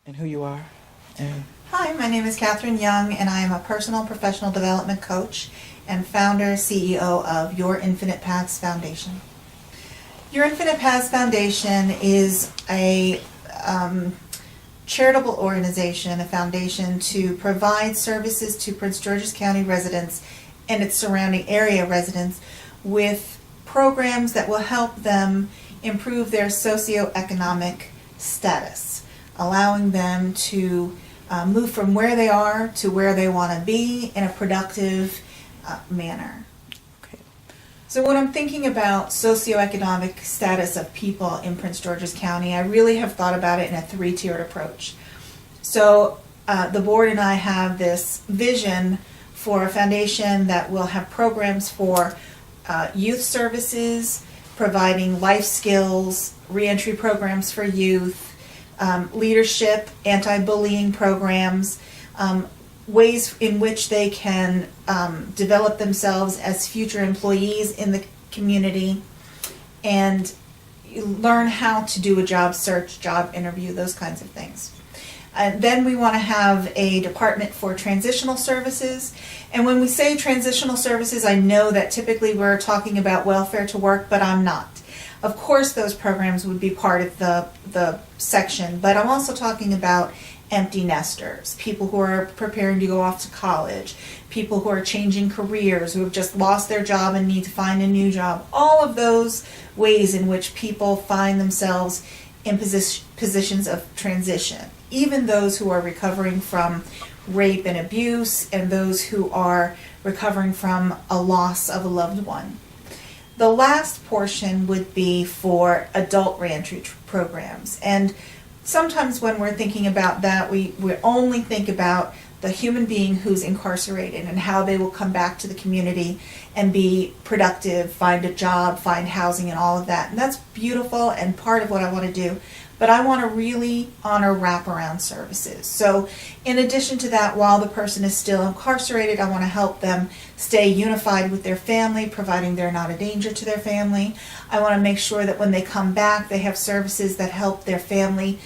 and who you are. And Hi, my name is Catherine Young, and I am a personal and professional development coach and founder, CEO of Your Infinite Paths Foundation. Your Infinite Paths Foundation is a charitable organization, a foundation to provide services to Prince George's County residents and its surrounding area residents with programs that will help them improve their socioeconomic status, allowing them to move from where they are to where they want to be in a productive manner. okay, So when I'm thinking about socioeconomic status of people in Prince George's County, I really have thought about it in a three-tiered approach. So the board and I have this vision for a foundation that will have programs for youth services, providing life skills, reentry programs for youth, leadership, anti-bullying programs, ways in which they can develop themselves as future employees in the community, and learn how to do a job search, job interview, those kinds of things. Then we want to have a department for transitional services. And when we say transitional services, I know that typically we're talking about welfare to work, but I'm not. Of course, those programs would be part of the section, but I'm also talking about empty nesters, people who are preparing to go off to college, people who are changing careers, who have just lost their job and need to find a new job. All of those ways in which people find themselves in positions of transition, even those who are recovering from rape and abuse, and those who are recovering from a loss of a loved one. The last portion would be for adult reentry programs. And sometimes when we're thinking about that, we only think about the human being who's incarcerated and how they will come back to the community and be productive, find a job, find housing, and all of that. And that's beautiful and part of what I want to do. But I want to really honor wraparound services. So in addition to that, while the person is still incarcerated, I want to help them stay unified with their family, providing they're not a danger to their family. I want to make sure that when they come back, they have services that help their family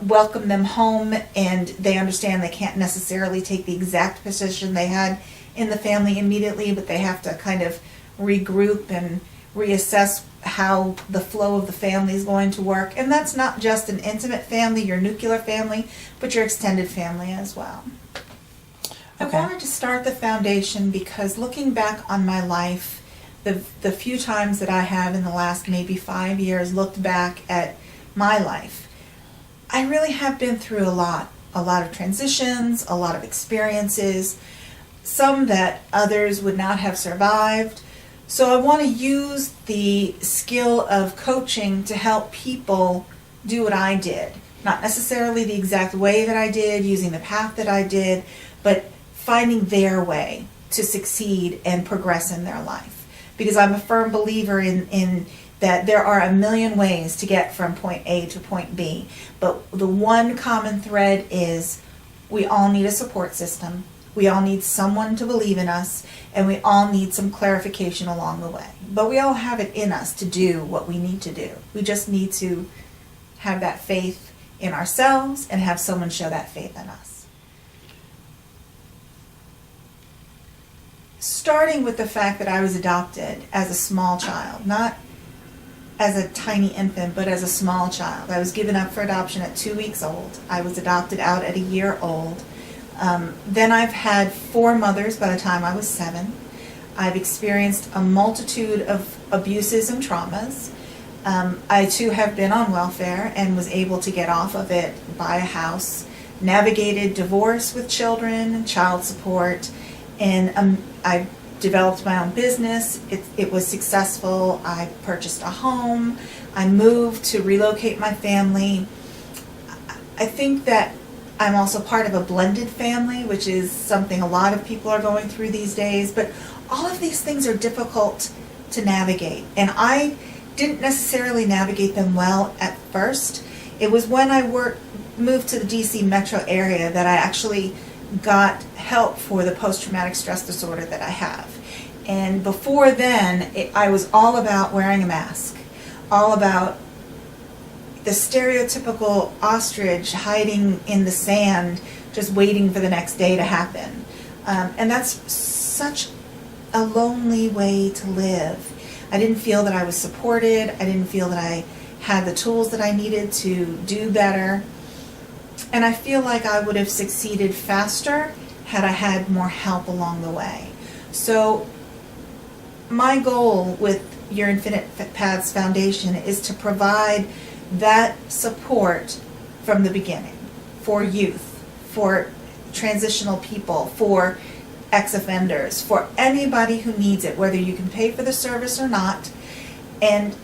welcome them home, and they understand they can't necessarily take the exact position they had in the family immediately, but they have to kind of regroup and reassess how the flow of the family is going to work. And that's not just an intimate family, your nuclear family, but your extended family as well. Okay. I wanted to start the foundation because looking back on my life, the few times that I have in the last maybe 5 years looked back at my life, I really have been through a lot of transitions, a lot of experiences, some that others would not have survived. So I want to use the skill of coaching to help people do what I did. Not necessarily the exact way that I did, using the path that I did, but finding their way to succeed and progress in their life. Because I'm a firm believer in that there are a million ways to get from point A to point B. But the one common thread is we all need a support system. We all need someone to believe in us, and we all need some clarification along the way. But we all have it in us to do what we need to do. We just need to have that faith in ourselves and have someone show that faith in us. Starting with the fact that I was adopted as a small child, not as a tiny infant, but as a small child. I was given up for adoption at 2 weeks old. I was adopted out at a year old. Then I've had 4 mothers by the time I was 7. I've experienced a multitude of abuses and traumas. I too have been on welfare and was able to get off of it, buy a house, navigated divorce with children, child support, and I developed my own business. It was successful. I purchased a home. I moved to relocate my family. I think that I'm also part of a blended family, which is something a lot of people are going through these days. But all of these things are difficult to navigate. And I didn't necessarily navigate them well at first. It was when I moved to the DC metro area that I actually got help for the post-traumatic stress disorder that I have. And before then, I was all about wearing a mask, all about the stereotypical ostrich hiding in the sand, just waiting for the next day to happen. And that's such a lonely way to live. I didn't feel that I was supported. I didn't feel that I had the tools that I needed to do better. And I feel like I would have succeeded faster had I had more help along the way. So my goal with Your Infinite Paths Foundation is to provide that support from the beginning for youth, for transitional people, for ex-offenders, for anybody who needs it, whether you can pay for the service or not. And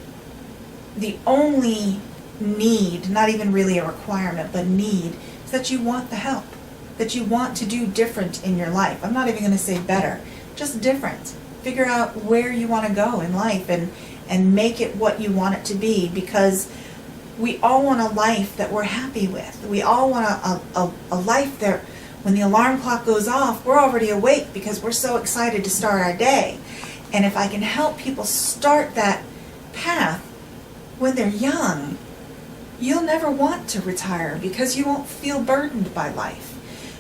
the only need, not even really a requirement, but need, is that you want the help, that you want to do different in your life. I'm not even going to say better, just different. Figure out where you want to go in life and make it what you want it to be, because we all want a life that we're happy with. We all want a life that when the alarm clock goes off, we're already awake because we're so excited to start our day. And if I can help people start that path when they're young, you'll never want to retire because you won't feel burdened by life.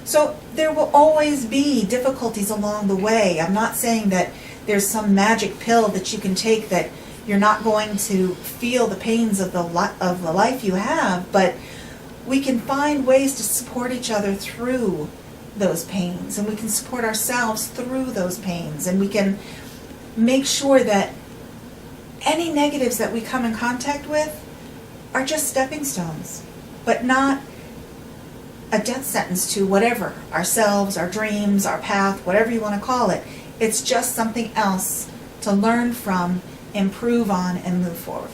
So there will always be difficulties along the way. I'm not saying that there's some magic pill that you can take that you're not going to feel the pains of the life you have, but we can find ways to support each other through those pains, and we can support ourselves through those pains, and we can make sure that any negatives that we come in contact with are just stepping stones, but not a death sentence to whatever, ourselves, our dreams, our path, whatever you want to call it. It's just something else to learn from, improve on, and move forward.